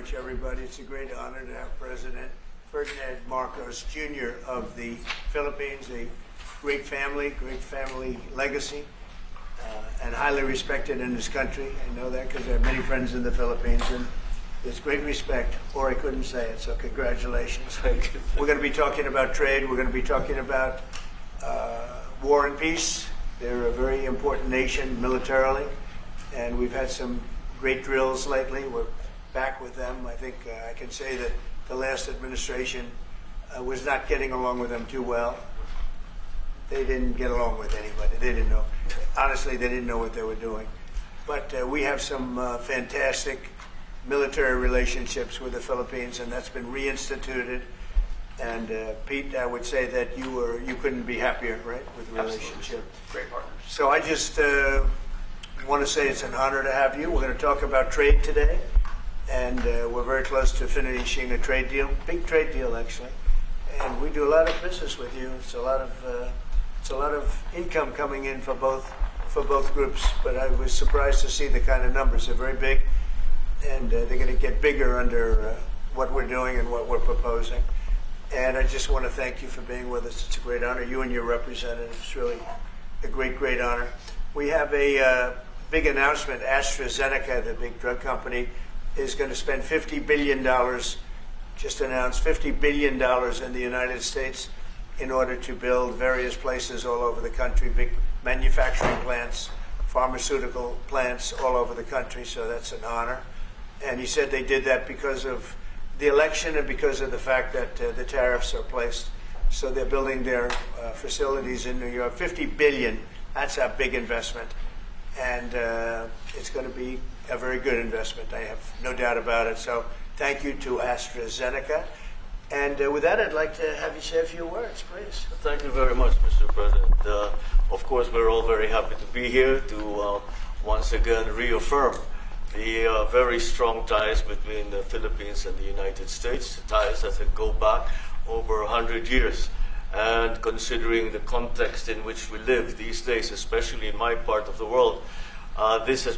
much, everybody. It's a great honor to have President Ferdinand Marcos Jr. of the Philippines, a great family legacy, and highly respected in this country. I know that because I have many friends in the Philippines, and there's great respect, or I couldn't say it, so congratulations. Thank you. We're going to be talking about trade. We're going to be talking about war and peace. They're a very important nation militarily, and we've had some great drills lately. We're back with them. I think I can say that the last administration was not getting along with them too well. They didn't get along with anybody. They didn't know. Honestly, they didn't know what they were doing. But we have some fantastic military relationships with the Philippines, and that's been reinstituted. And Pete, I would say that you couldn't be happier, right, with the relationship. Great partners. So I just want to say it's an honor to have you. We're going to talk about trade today, and we're very close to finishing a trade deal, big trade deal actually. And we do a lot of business with you. It's a lot of income coming in for both groups. But I was surprised to see the kind of numbers. They're very big, and they're going to get bigger under what we're doing and what we're proposing. And I just want to thank you for being with us. It's a great honor. You and your representative. It's really a great honor. We have a big announcement. AstraZeneca, the big drug company, is going to spend $50 billion, just announced $50 billion in the United States in order to build various places all over the country, big manufacturing plants, pharmaceutical plants all over the country. So that's an honor. And he said they did that because of the election and because of the fact that the tariffs are placed. So they're building their facilities in New York. $50 billion, that's a big investment. And it's going to be a very good investment. I have no doubt about it. So thank you to AstraZeneca. And with that, I'd like to have you say a few words, please. Thank you very much, Mr. President. Of course, we're all very happy to be here to once again reaffirm the very strong ties between the Philippines and the United States, ties that go back over 100 years. And considering the context in which we live these days, especially in my part of the world, this has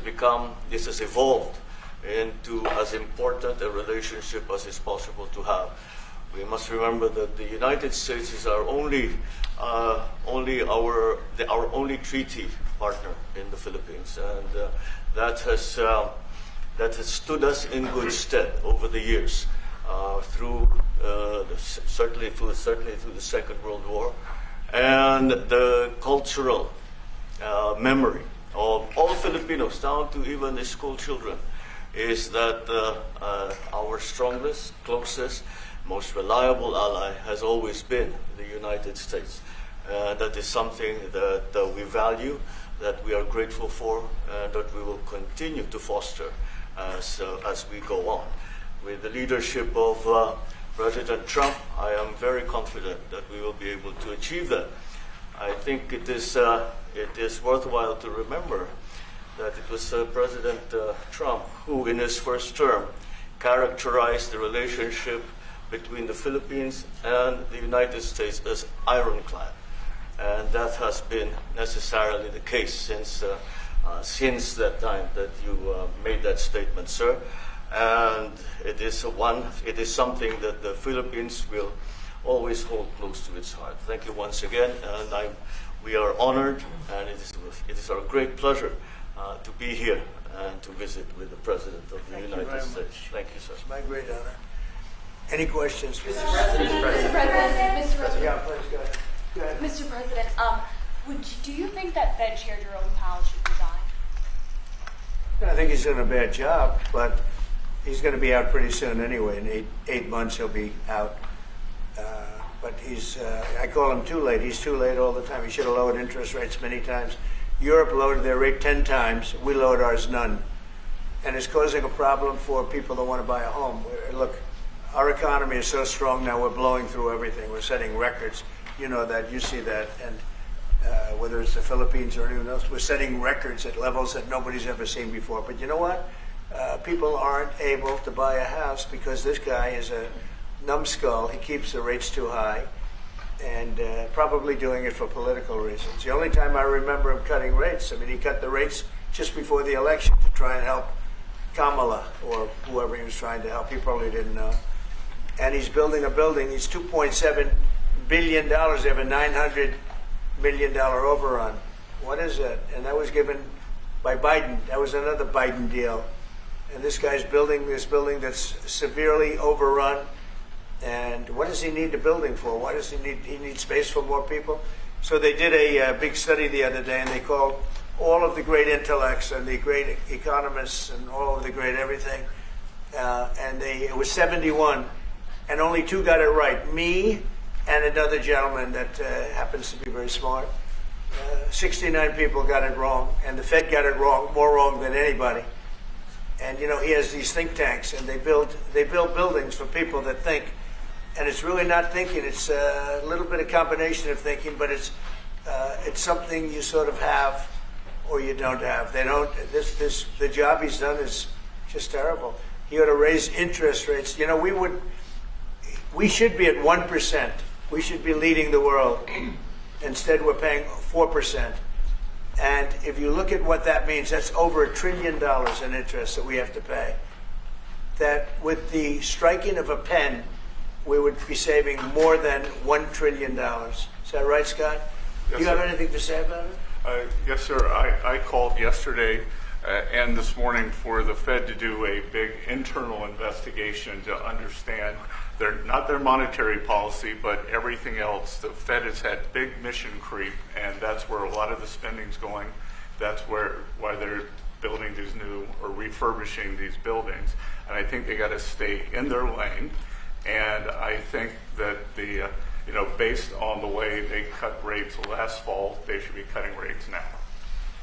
evolved into as important a relationship as is possible to have. We must remember that the United States is our only treaty partner in the Philippines, and that has stood us in good stead over the years, certainly through the Second World War, and the cultural memory of all Filipinos, down to even the school children, is that our strongest, closest, most reliable ally has always been the United States. That is something that we value, that we are grateful for, and that we will continue to foster as we go on. With the leadership of President Trump, I am very confident that we will be able to achieve that. I think it is worthwhile to remember that it was President Trump who, in his first term, characterized the relationship between the Philippines and the United States as ironclad. And that has been necessarily the case since that time that you made that statement, sir. And it is something that the Philippines will always hold close to its heart. Thank you once again, and we are honored, and it is our great pleasure to be here and to visit with the President of the United States. Thank you, sir. It's my great honor. Any questions? Mr. President. Yeah, please go ahead. Mr. President, do you think that Fed Chair Jerome Powell should resign? I think he's doing a bad job, but he's going to be out pretty soon anyway. In eight months, he'll be out. But I call him too late. He's too late all the time. He should have lowered interest rates many times. Europe lowered their rate 10 times. We lowered ours none. And it's causing a problem for people that want to buy a home. Look, our economy is so strong now, we're blowing through everything. We're setting records. You know that, you see that. And whether it's the Philippines or anyone else, we're setting records at levels that nobody's ever seen before. But you know what? People aren't able to buy a house because this guy is a numbskull. He keeps the rates too high, and probably doing it for political reasons. The only time I remember him cutting rates, he cut the rates just before the election to try and help Kamala or whoever he was trying to help. He probably didn't know. And he's building a building. He's $2.7 billion. They have a $900 million overrun. What is that? And that was given by Biden. That was another Biden deal. And this guy's building this building that's severely overrun. And what does he need the building for? Why does he need space for more people? So they did a big study the other day, and they called all of the great intellects and the great economists and all of the great everything. And it was 71, and only 2 got it right. Me and another gentleman that happens to be very smart. 69 people got it wrong, and the Fed got it wrong, more wrong than anybody. And you know, he has these think tanks, and they build buildings for people that think. And it's really not thinking; it's a little bit of combination of thinking, but it's something you sort of have or you don't have. They don't. The job he's done is just terrible. He ought to raise interest rates. You know, we should be at 1%. We should be leading the world. Instead, we're paying 4%. And if you look at what that means, that's over $1 trillion in interest that we have to pay. That with the striking of a pen, we would be saving more than $1 trillion. Is that right, Scott? Yes, Do you have sir. anything to say about it? Yes, sir. I called yesterday and this morning for the Fed to do a big internal investigation to understand not their monetary policy, but everything else. The Fed has had big mission creep, and that's where a lot of the spending's going. That's why they're building these new or refurbishing these buildings. And I think they got to stay in their lane. And I think that based on the way they cut rates last fall, they should be cutting rates now.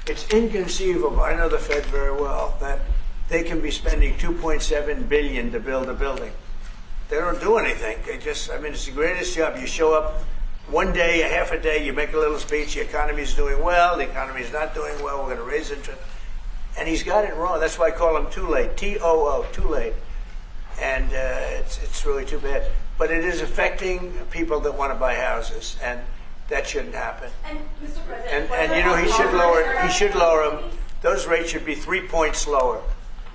It's inconceivable, I know the Fed very well, that they can be spending $2.7 billion to build a building. They don't do anything. It's the greatest job. You show up one day, a half a day, you make a little speech, the economy's doing well, the economy's not doing well, we're going to raise interest. And he's got it wrong. That's why I call him too late, T-O-O, too late. And it's really too bad. But it is affecting people that want to buy houses, and that shouldn't happen. And Mr. President, And you know, he should lower them. Those rates should be 3 points lower.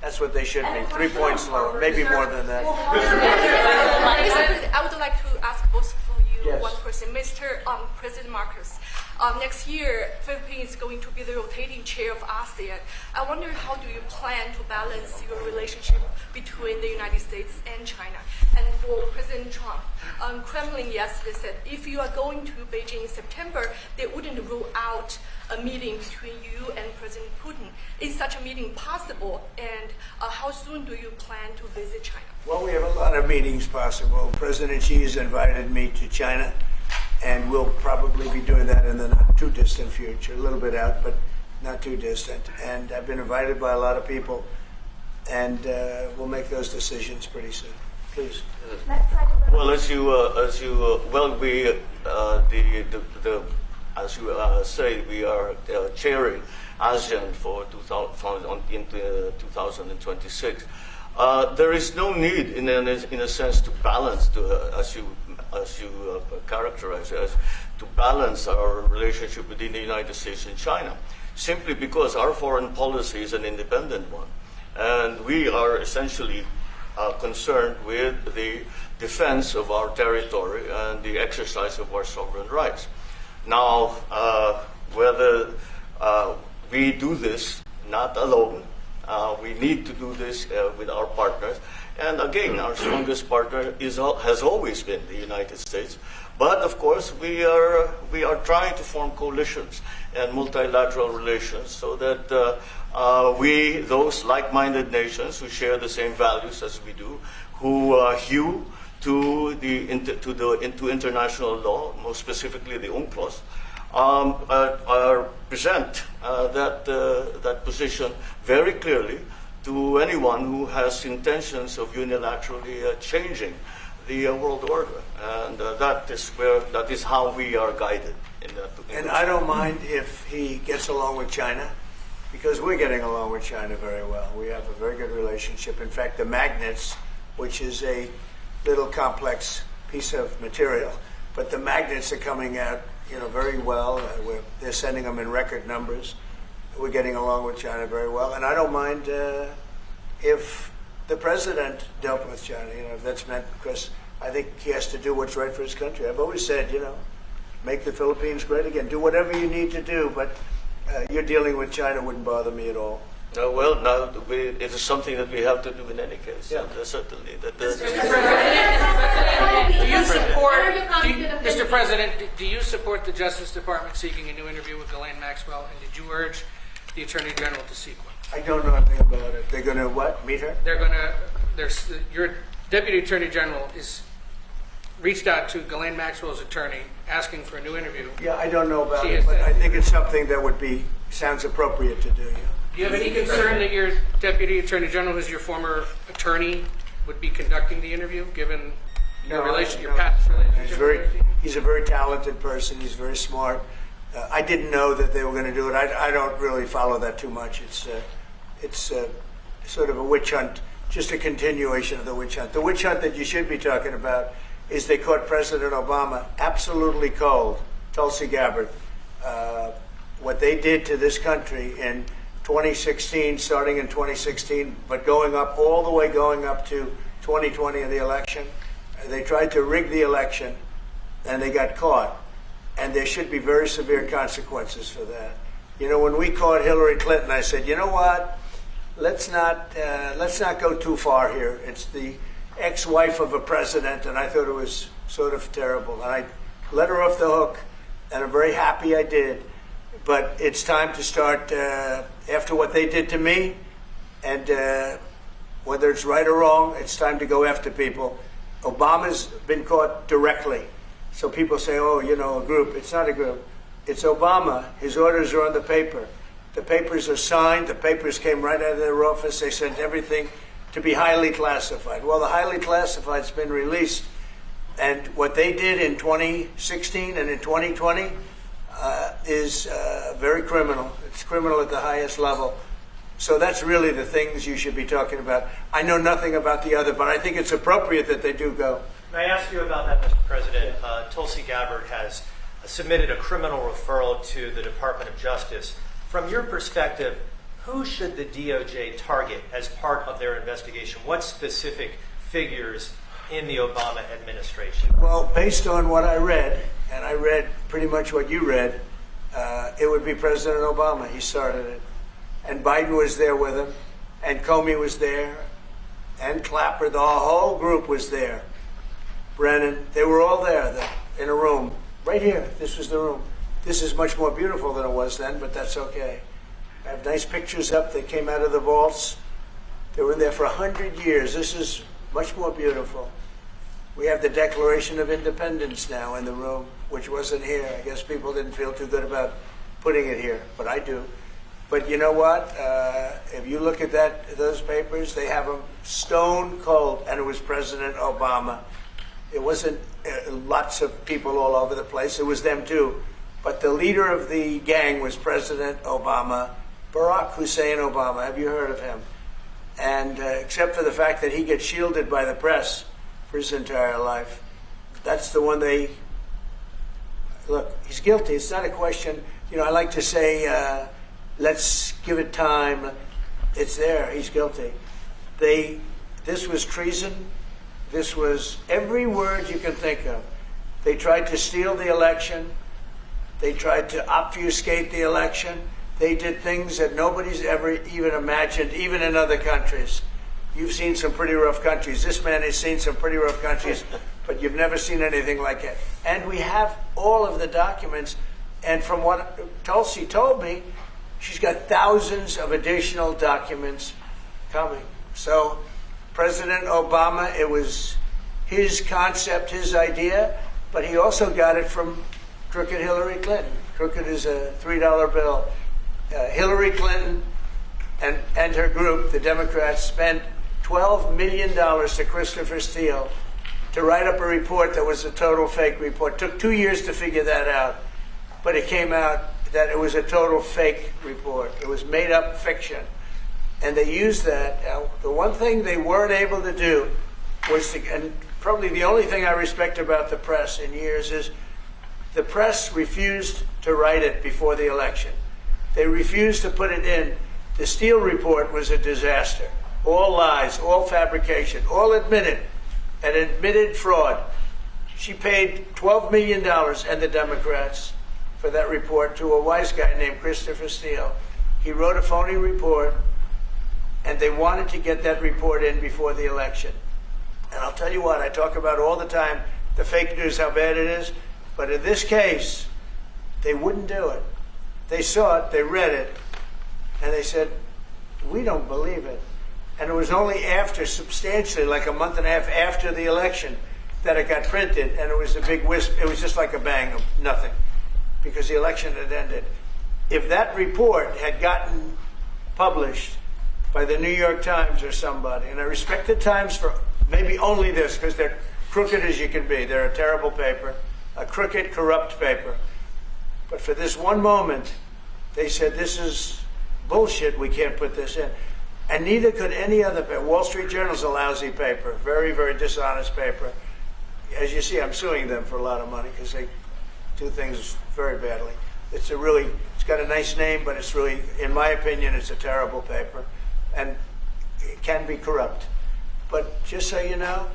That's what they should be, 3 points lower, maybe more than that. Mr. President, I would like to ask both of you Yes. one question. Mr. President Marcos, next year, Philippines is going to be the rotating chair of ASEAN. I wonder, how do you plan to balance your relationship between the United States and China? And for President Trump, Kremlin yesterday said if you are going to Beijing in September, they wouldn't rule out a meeting between you and President Putin. Is such a meeting possible? And how soon do you plan to visit China? Well, we have a lot of meetings possible. President Xi has invited me to China, and we'll probably be doing that in the not too distant future. A little bit out, but not too distant. And I've been invited by a lot of people, and we'll make those decisions pretty soon. Please. Well, as you say, we are chairing ASEAN for 2026. There is no need, in a sense, to balance, as you characterize it, to balance our relationship within the United States and China, simply because our foreign policy is an independent one, and we are essentially concerned with the defense of our territory and the exercise of our sovereign rights. Now, whether we do this not alone, we need to do this with our partners. And again, our strongest partner has always been the United States. But of course, we are trying to form coalitions and multilateral relations so that those like-minded nations who share the same values as we do, who hew to international law, most specifically the UNCLOS, present that position very clearly to anyone who has intentions of unilaterally changing the world order, and that is how we are guided in that. And I don't mind if he gets along with China, because we're getting along with China very well. We have a very good relationship. In fact, the magnets, which is a little complex piece of material, but the magnets are coming out, very well. They're sending them in record numbers. We're getting along with China very well, and I don't mind if the president dealt with China, if that's meant, because I think he has to do what's right for his country. I've always said, make the Philippines great again. Do whatever you need to do, but you're dealing with China wouldn't bother me at all. Well, now it is something that we have to do in any case. Yeah. And, certainly. Mr. President, do you support the Justice Department seeking a new interview with Ghislaine Maxwell, and did you urge the Attorney General to seek one? I don't know anything about it. They're going to what? Meet her? Your Deputy Attorney General is reached out to Ghislaine Maxwell's attorney asking for a new interview. Yeah, I don't know about She it, has but said- I think it's something that sounds appropriate to do. Yeah. Do you have any concern that your Deputy Attorney General, who's your former attorney, would be conducting the interview, given your past relationship? He's a very talented person. He's very smart. I didn't know that they were going to do it. I don't really follow that too much. It's sort of a witch hunt, just a continuation of the witch hunt. The witch hunt that you should be talking about is they caught President Obama absolutely cold, Tulsi Gabbard. What they did to this country in 2016, starting in 2016, but all the way going up to 2020 in the election. They tried to rig the election, and they got caught. And there should be very severe consequences for that. When we caught Hillary Clinton, I said, you know what? Let's not go too far here. It's the ex-wife of a president, and I thought it was sort of terrible. And I let her off the hook, and I'm very happy I did. But it's time to start, after what they did to me, and whether it's right or wrong, it's time to go after people. Obama's been caught directly. So people say, a group. It's not a group. It's Obama. His orders are on the paper. The papers are signed. The papers came right out of their office. They sent everything to be highly classified. Well, the highly classified's been released. And what they did in 2016 and in 2020 is very criminal. It's criminal at the highest level. So that's really the things you should be talking about. I know nothing about the other, but I think it's appropriate that they do go. May I ask you about that, Mr. President? Tulsi Gabbard has submitted a criminal referral to the Department of Justice. From your perspective, who should the DOJ target as part of their investigation? What specific figures in the Obama administration? Well, based on what I read, and I read pretty much what you read, it would be President Obama. He started it. And Biden was there with him, and Comey was there, and Clapper. The whole group was there. Brennan, they were all there in a room. Right here, this was the room. This is much more beautiful than it was then, but that's okay. I have nice pictures up that came out of the vaults. They were in there for 100 years. This is much more beautiful. We have the Declaration of Independence now in the room, which wasn't here. I guess people didn't feel too good about putting it here, but I do. But you know what? If you look at those papers, they have them stone cold, and it was President Obama. It wasn't lots of people all over the place. It was them too. But the leader of the gang was President Obama, Barack Hussein Obama. Have you heard of him? And except for the fact that he gets shielded by the press for his entire life, that's the one they... Look, he's guilty. It's not a question. I like to say, let's give it time. It's there. He's guilty. This was treason. This was every word you can think of. They tried to steal the election. They tried to obfuscate the election. They did things that nobody's ever even imagined, even in other countries. You've seen some pretty rough countries. This man has seen some pretty rough countries, but you've never seen anything like it. And we have all of the documents. And from what Tulsi told me, she's got thousands of additional documents coming. So President Obama, it was his concept, his idea, but he also got it from crooked Hillary Clinton. Crooked is a $3 bill. Hillary Clinton and her group, the Democrats, spent $12 million to Christopher Steele to write up a report that was a total fake report. Took 2 years to figure that out, but it came out that it was a total fake report. It was made up fiction. And they used that. The one thing they weren't able to do was and probably the only thing I respect about the press in years is the press refused to write it before the election. They refused to put it in. The Steele report was a disaster. all lies, all fabrication, all admitted, an admitted fraud. She paid $12 million, and the Democrats, for that report to a wise guy named Christopher Steele. He wrote a phony report, and they wanted to get that report in before the election. And I'll tell you what, I talk about all the time, the fake news, how bad it is. But in this case, they wouldn't do it. They saw it, they read it, and they said, we don't believe it. And it was only after, substantially, like a month and a half after the election, that it got printed, and it was a big wisp. It was just like a bang of nothing, because the election had ended. If that report had gotten published by the New York Times or somebody, and I respect the Times for maybe only this, because they're crooked as you can be. They're a terrible paper, a crooked, corrupt paper. But for this one moment, they said, this is bullshit, we can't put this in. And neither could any other paper. Wall Street Journal's a lousy paper, very, very dishonest paper. As you see, I'm suing them for a lot of money because they do things very badly. It's got a nice name, but it's really, in my opinion, it's a terrible paper. And it can be corrupt. But just so you know,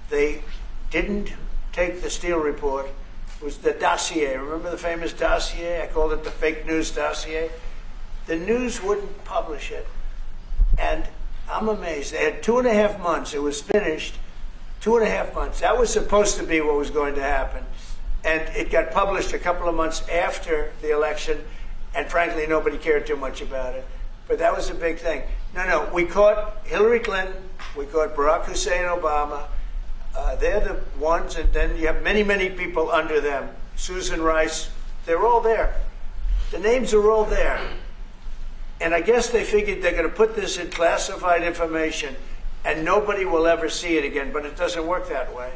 they didn't take the Steele report. It was the dossier. Remember the famous dossier? I called it the fake news dossier. The news wouldn't publish it. And I'm amazed. They had 2.5 months. It was finished. 2.5 months. That was supposed to be what was going to happen. And it got published a couple of months after the election. And frankly, nobody cared too much about it. But that was a big thing. No, we caught Hillary Clinton. We caught Barack Hussein Obama. They're the ones. And then you have many, many people under them. Susan Rice. They're all there. The names are all there. And I guess they figured they're going to put this in classified information and nobody will ever see it again, but it doesn't work that way.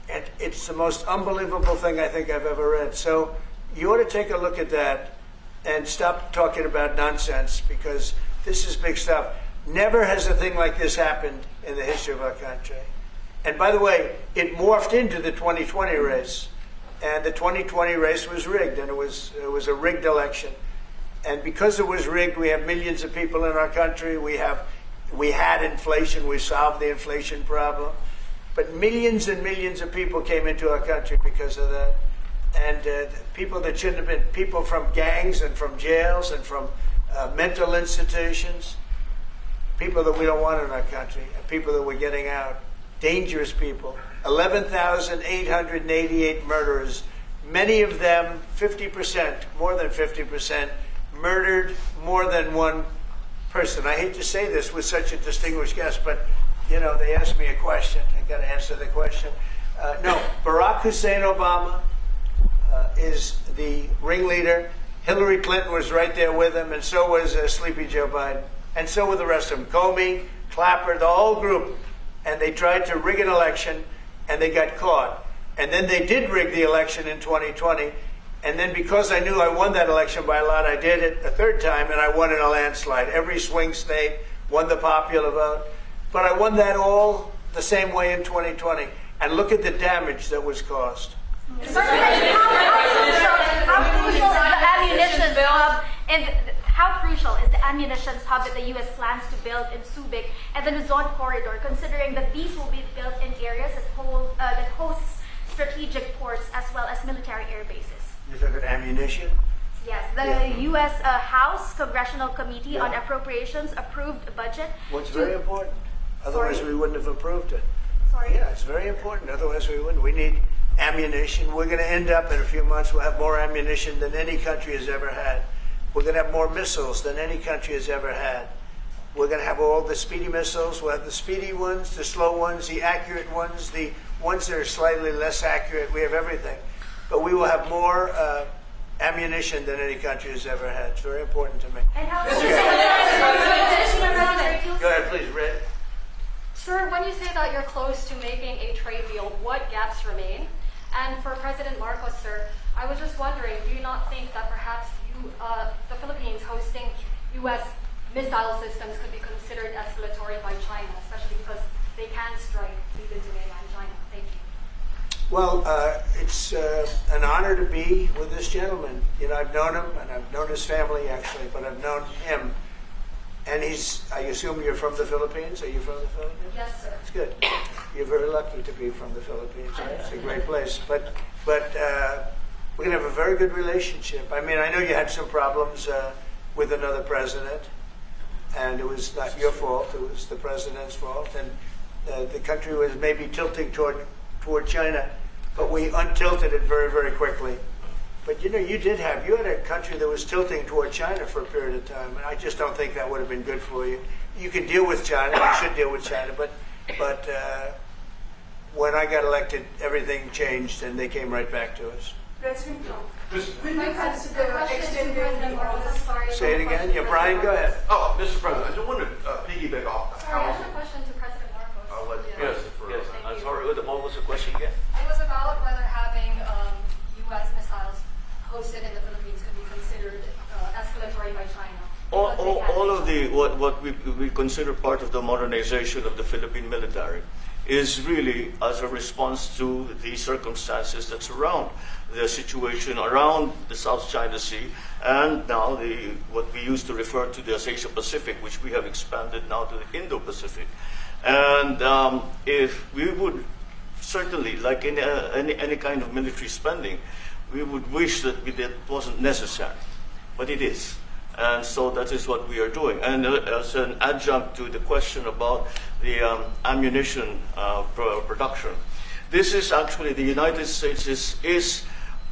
And it's the most unbelievable thing I think I've ever read. So you ought to take a look at that and stop talking about nonsense, because this is big stuff. Never has a thing like this happened in the history of our country. And by the way, it morphed into the 2020 race. And the 2020 race was rigged, and it was a rigged election. And because it was rigged, we have millions of people in our country. We had inflation. We solved the inflation problem. But millions and millions of people came into our country because of that. And people that shouldn't have been, people from gangs and from jails and from mental institutions, people that we don't want in our country, people that we're getting out, dangerous people. 11,888 murderers, many of them 50%, more than 50%, murdered more than one person. I hate to say this with such a distinguished guest, but you know, they asked me a question. I got to answer the question. No, Barack Hussein Obama is the ringleader. Hillary Clinton was right there with him, and so was Sleepy Joe Biden, and so were the rest of them. Comey, Clapper, the whole group. And they tried to rig an election, and they got caught. And then they did rig the election in 2020. And then because I knew I won that election by a lot, I did it a third time, and I won in a landslide. Every swing state won the popular vote. But I won that all the same way in 2020. And look at the damage that was caused. How crucial is the ammunition hub, and how crucial is the ammunition hub that the U.S. plans to build in Subic and the Luzon corridor, considering that these will be built in areas that hosts strategic ports as well as military air bases? You're talking ammunition? Yes, the U.S. House Congressional Committee on Appropriations approved a budget. What's very important. Otherwise, we wouldn't have approved it. Sorry? Yeah, it's very important. Otherwise, we wouldn't. We need ammunition. We're going to end up in a few months, we'll have more ammunition than any country has ever had. We're going to have more missiles than any country has ever had. We're going to have all the speedy missiles. We'll have the speedy ones, the slow ones, the accurate ones, the ones that are slightly less accurate. We have everything. But we will have more ammunition than any country has ever had. It's very important to me. And how Go ahead, please, Red. Sir, when you say that you're close to making a trade deal, what gaps remain? And for President Marcos, sir, I was just wondering, do you not think that perhaps the Philippines hosting U.S. missile systems could be considered escalatory by China, especially because they can strike deep into mainland China? Thank you. Well, it's an honor to be with this gentleman. You know, I've known him, and I've known his family, actually, but I've known him And I assume you're from the Philippines? Are you from the Philippines? Yes, sir. That's good. You're very lucky to be from the Philippines. It's a great place. But we're going to have a very good relationship. I mean, I know you had some problems with another president, and it was not your fault. It was the president's fault. And the country was maybe tilting toward China, but we untilted it very, very quickly. But you had a country that was tilting toward China for a period of time, and I just don't think that would have been good for you. You can deal with China, you should deal with China, but when I got elected, everything changed, and they came right back to us. President Trump, could you consider extending Say it again. Yeah, Brian, go ahead. Oh, Mr. President, I just wanted to piggyback off Sorry, I have housing. a question to President Marcos. I'll let you Yes, answer first. yes. I'm sorry, what was the question again? It was about whether having U.S. missiles hosted in the Philippines could be considered escalatory by China. All of what we consider part of the modernization of the Philippine military is really as a response to the circumstances that surround the situation around the South China Sea, and now what we used to refer to as Asia Pacific, which we have expanded now to the Indo-Pacific. And if we would certainly, like in any kind of military spending, we would wish that it wasn't necessary, but it is. And so that is what we are doing. And as an adjunct to the question about the ammunition production, this is actually the United States is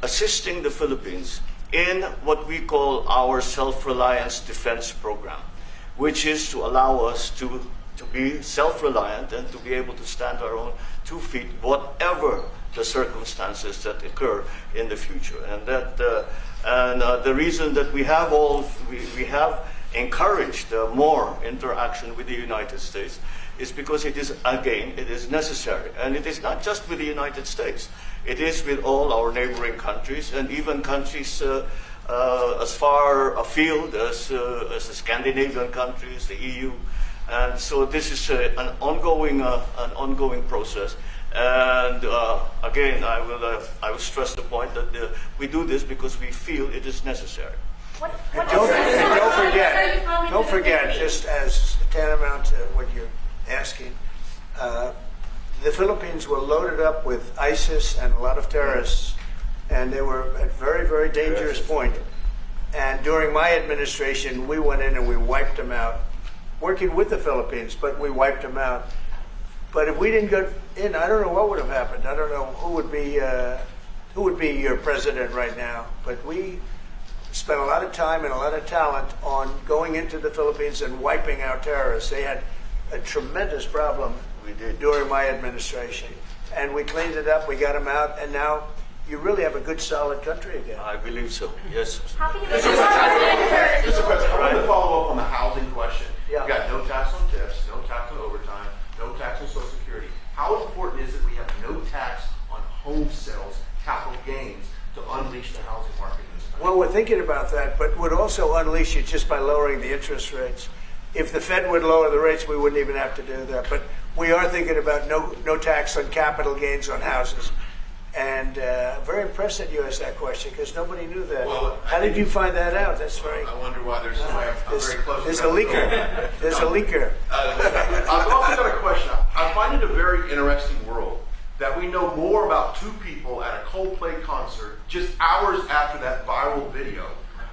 assisting the Philippines in what we call our self-reliance defense program, which is to allow us to be self-reliant and to be able to stand our own 2 feet, whatever the circumstances that occur in the future. And the reason that we have encouraged more interaction with the United States is because it is necessary. And it is not just with the United States. It is with all our neighboring countries, and even countries as far afield as the Scandinavian countries, the EU. And so this is an ongoing process. And again, I will stress the point that we do this because we feel it is necessary. Don't forget, just as tantamount to what you're asking, the Philippines were loaded up with ISIS and a lot of terrorists, and they were at a very, very dangerous point. And during my administration, we went in and we wiped them out, working with the Philippines, but we wiped them out. But if we didn't go in, I don't know what would have happened. I don't know who would be your president right now. But we spent a lot of time and a lot of talent on going into the Philippines and wiping out terrorists. They had a tremendous problem during my administration, and we cleaned it up. We got them out, and now you really have a good, solid country again. I believe so. Yes. How can you make Mr. President, I wanted to follow up on the housing question. Yeah. You've got no tax on tips, no tax on overtime, no tax on Social Security. How important is it we have no tax on home sales, capital gains, to unleash the housing market in this country? Well, we're thinking about that, but would also unleash it just by lowering the interest rates. If the Fed would lower the rates, we wouldn't even have to do that. But we are thinking about no tax on capital gains on houses. And very impressed that you asked that question because nobody knew that. Well, How did you find that out? That's very. I wonder why there's somebody I'm very close There's to. a leaker. There's a leaker. I've also got a question. I find it a very interesting world that we know more about 2 people at a Coldplay concert just hours after that viral video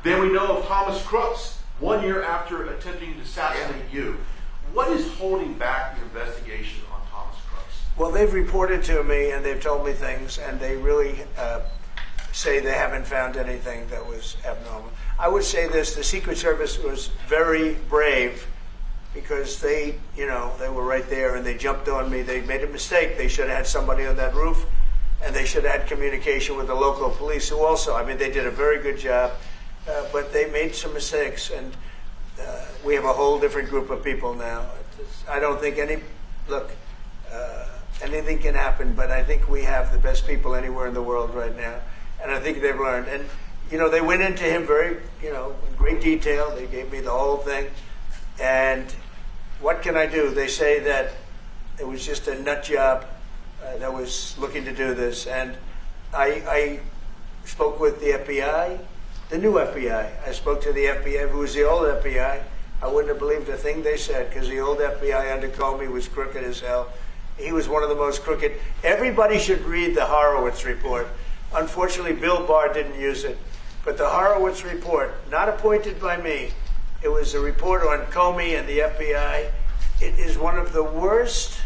than we know of Thomas Crooks 1 year after attempting to assassinate you. What is holding back the investigation on Thomas Crooks? Well, they've reported to me and they've told me things, and they really say they haven't found anything that was abnormal. I would say this: the Secret Service was very brave because they were right there and they jumped on me. They made a mistake. They should have had somebody on that roof, and they should have had communication with the local police, who also, they did a very good job, but they made some mistakes, and we have a whole different group of people now. I don't think anything can happen, but I think we have the best people anywhere in the world right now, and I think they've learned. And they went into him very, in great detail. They gave me the whole thing, and what can I do? They say that it was just a nut job that was looking to do this, and I spoke with the FBI, the new FBI. I spoke to the FBI, who was the old FBI, I wouldn't have believed a thing they said, because the old FBI under Comey was crooked as hell. He was one of the most crooked. Everybody should read the Horowitz report. Unfortunately, Bill Barr didn't use it. But the Horowitz report, not appointed by me, it was a report on Comey and the FBI. It is one of the worst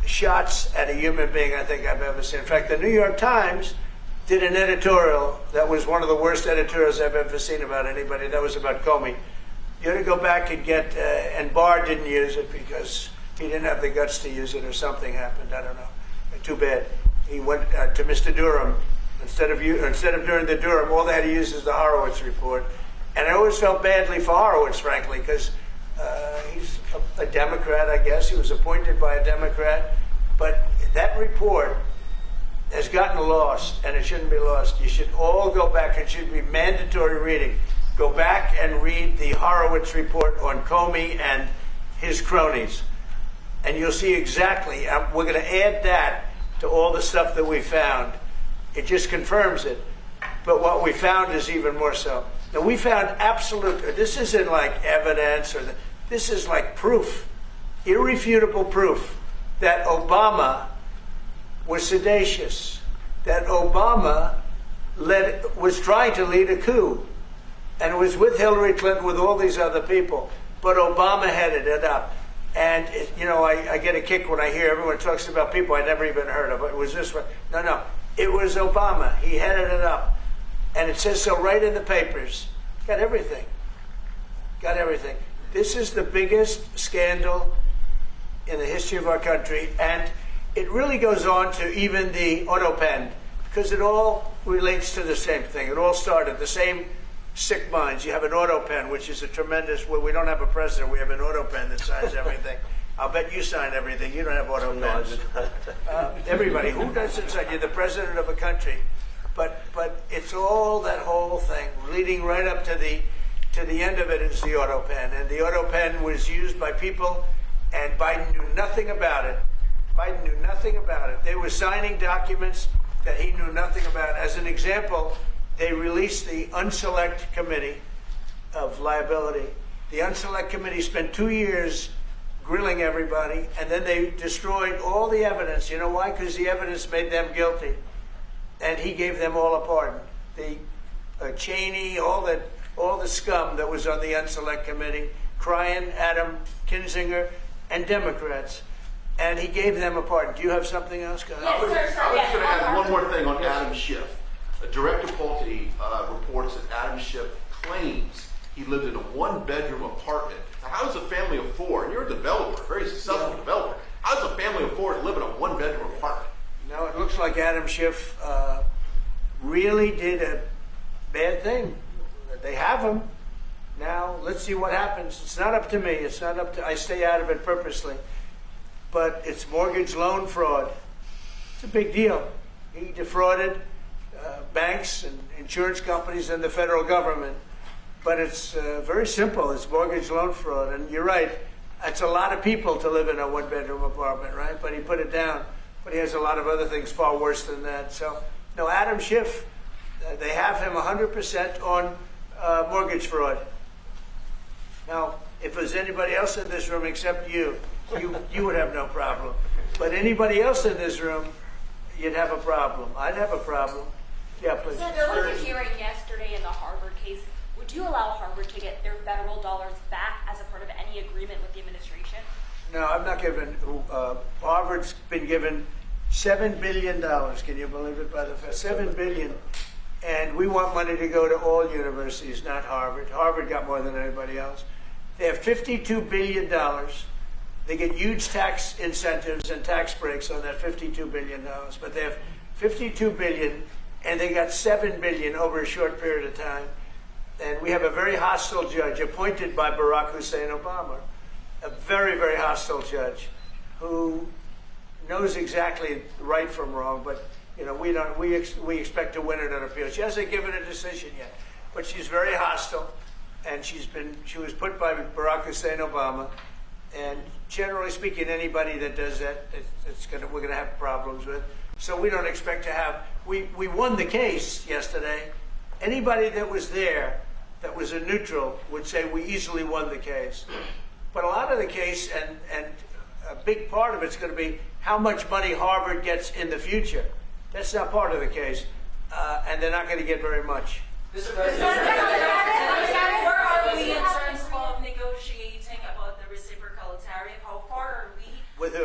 shots at a human being I think I've ever seen. In fact, the New York Times did an editorial that was one of the worst editorials I've ever seen about anybody. That was about Comey. You ought to go back and get, and Barr didn't use it because he didn't have the guts to use it, or something happened. I don't know. Too bad. He went to Mr. Durham. Instead of doing the Durham, all they had to use is the Horowitz report. And I always felt badly for Horowitz, frankly, because he's a Democrat, I guess. He was appointed by a Democrat. But that report has gotten lost, and it shouldn't be lost. You should all go back. It should be mandatory reading. Go back and read the Horowitz report on Comey and his cronies. And you'll see exactly, we're going to add that to all the stuff that we found. It just confirms it. But what we found is even more so. Now, we found absolute, this isn't like evidence, this is like proof, irrefutable proof that Obama was seditious, that Obama was trying to lead a coup, and was with Hillary Clinton, with all these other people, but Obama headed it up. And, I get a kick when I hear everyone talks about people I never even heard of. It was this one. No. It was Obama. He headed it up. And it says so right in the papers. Got everything. This is the biggest scandal in the history of our country. And it really goes on to even the auto pen, because it all relates to the same thing. It all started the same sick minds. You have an auto pen, which is a tremendous, well, we don't have a president, we have an auto pen that signs everything. I'll bet you sign everything. You don't have auto pens. Everybody, who doesn't sign? You're the president of a country. But it's all that whole thing, leading right up to the end of it is the auto pen. And the auto pen was used by people, and Biden knew nothing about it. They were signing documents that he knew nothing about. As an example, they released the Unselect Committee of Liability. The Unselect Committee spent 2 years grilling everybody, and then they destroyed all the evidence. You know why? Because the evidence made them guilty, and he gave them all a pardon. The Cheney, all the scum that was on the Unselect Committee, Cryan, Adam Kinzinger, and Democrats, and he gave them a pardon. Do you have something else, guys? I was going to add one more thing on Adam Schiff. Director Pulte reports that Adam Schiff claims he lived in a one-bedroom apartment. Now, how does a family of four, and you're a developer, very successful developer, how does a family of four live in a one-bedroom apartment? No, it looks like Adam Schiff really did a bad thing. They have him. Now, let's see what happens. It's not up to me. I stay out of it purposely. But it's mortgage loan fraud. It's a big deal. He defrauded banks and insurance companies and the federal government. But it's very simple. It's mortgage loan fraud. And you're right. It's a lot of people to live in a one-bedroom apartment, right? But he put it down. But he has a lot of other things far worse than that. So, no, Adam Schiff, they have him 100% on mortgage fraud. Now, if there's anybody else in this room except you would have no problem. But anybody else in this room, you'd have a problem. I'd have a problem. Yeah, please. So there was a hearing yesterday in the Harvard case. Would you allow Harvard to get their federal dollars back as a part of any agreement with the administration? No, I'm not giving. Harvard's been given $7 billion. Can you believe it? By the Fed, $7 billion, and we want money to go to all universities, not Harvard. Harvard got more than anybody else. They have $52 billion. They get huge tax incentives and tax breaks on that $52 billion. But they have $52 billion, and they got $7 billion over a short period of time. And we have a very hostile judge appointed by Barack Hussein Obama, a very, very hostile judge who knows exactly right from wrong. But we expect to win it on appeal. She hasn't given a decision yet, but she's very hostile, and she was put by Barack Hussein Obama. And generally speaking, anybody that does that, we're going to have problems with. So we don't expect to have. We won the case yesterday. Anybody that was there that was a neutral would say we easily won the case. But a lot of the case, and a big part of it's going to be how much money Harvard gets in the future. That's not part of the case, and they're not going to get very much. Mr. President, where are we in terms of negotiating about the reciprocal tariff? How far are we? With who?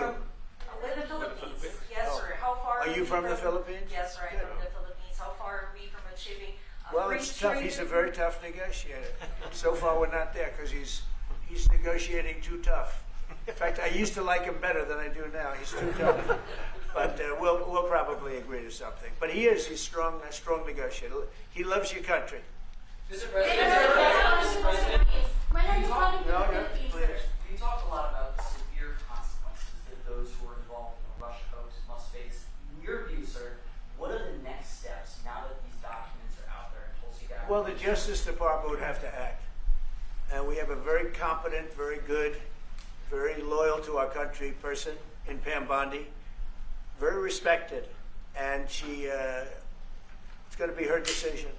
With the Philippines. Yes, sir. How far Are you we from the Philippines? Yes, sir. I'm Good. from the Philippines. How far are we from achieving Well, free it's tough. trade? He's a very tough negotiator. So far, we're not there because he's negotiating too tough. In fact, I used to like him better than I do now. He's too tough. But we'll probably agree to something. But he's strong, a strong negotiator. He loves your country. Mr. President, When are you calling to No, the no, Philippines, please. sir? You talked a lot about the severe consequences that those who are involved in the Russia hoax must face. In your view, sir, what are the next steps now that these documents are out there? Tulsi Gabbard? Well, the Justice Department would have to act. And we have a very competent, very good, very loyal to our country person in Pam Bondi, very respected. And it's going to be her decision.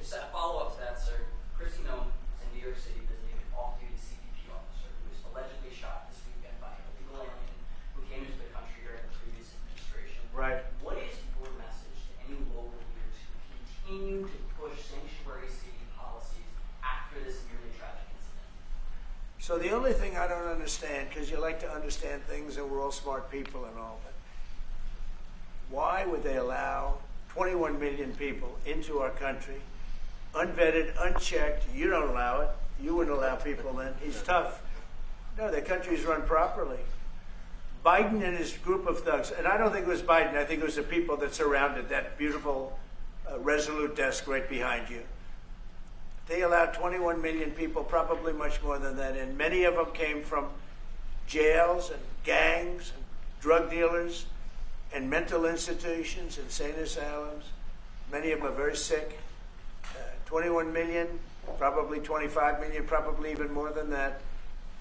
Just a follow-up to that, sir. Chrissy Nome is in New York City visiting an off-duty CBP officer who was allegedly shot this weekend by an illegal alien who came into the country during the previous administration. Right. What is your message to any local leaders who continue to push sanctuary city policies after this nearly tragic incident? So the only thing I don't understand, because you like to understand things and we're all smart people and all, but why would they allow 21 million people into our country, unvetted, unchecked? You don't allow it. You wouldn't allow people in. He's tough. No, the country's run properly. Biden and his group of thugs, and I don't think it was Biden, I think it was the people that surrounded that beautiful Resolute desk right behind you. They allowed 21 million people, probably much more than that, and many of them came from jails and gangs and drug dealers and mental institutions, insane asylums. Many of them are very sick. 21 million, probably 25 million, probably even more than that.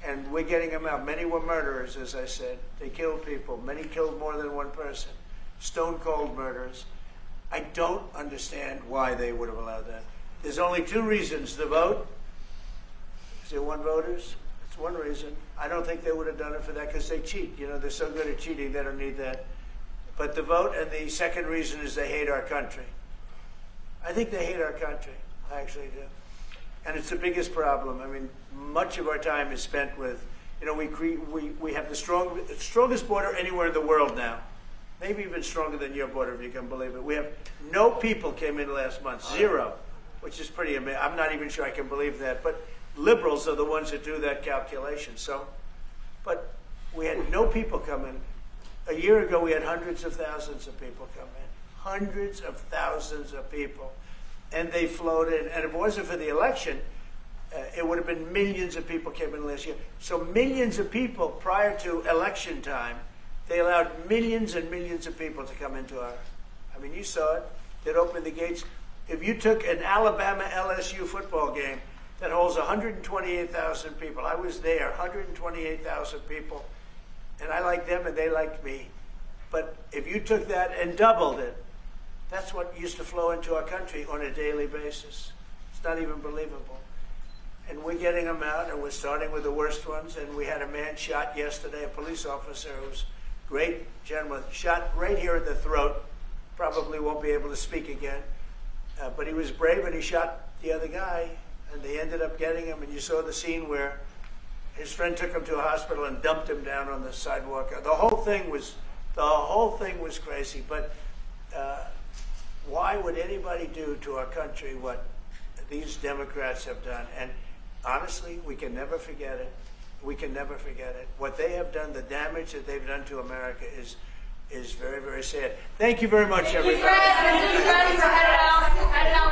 And we're getting them out. Many were murderers, as I said. They killed people. Many killed more than one person. Stone cold murders. I don't understand why they would have allowed that. There's only two reasons. The vote. Is there one voters? It's one reason. I don't think they would have done it for that because they cheat. You know, they're so good at cheating, they don't need that. But the vote, and the second reason is they hate our country. I think they hate our country. I actually do. And it's the biggest problem. I mean, much of our time is spent with, you know, we have the strongest border anywhere in the world now. Maybe even stronger than your border, if you can believe it. We have no people came in last month, zero, which is pretty amazing. I'm not even sure I can believe that. But liberals are the ones that do that calculation. So, but we had no people come in. A year ago, we had hundreds of thousands of people come in. Hundreds of thousands of people. And they flowed in. And if it wasn't for the election, it would have been millions of people came in last year. So millions of people prior to election time, they allowed millions and millions of people to come into our, I mean, you saw it. They'd open the gates. If you took an Alabama-LSU football game that holds 128,000 people, I was there, 128,000 people, and I liked them and they liked me. But if you took that and doubled it, that's what used to flow into our country on a daily basis. It's not even believable. And we're getting them out, and we're starting with the worst ones. And we had a man shot yesterday, a police officer who was a great gentleman, shot right here in the throat. Probably won't be able to speak again. But he was brave, and he shot the other guy, and they ended up getting him. And you saw the scene where his friend took him to a hospital and dumped him down on the sidewalk. The whole thing was crazy. But why would anybody do to our country what these Democrats have done? And honestly, we can never forget it. We can never forget it. What they have done, the damage that they've done to America is very, very sad. Thank you very much, everybody. Thank you, Fred. Thank you, Fred. Head out.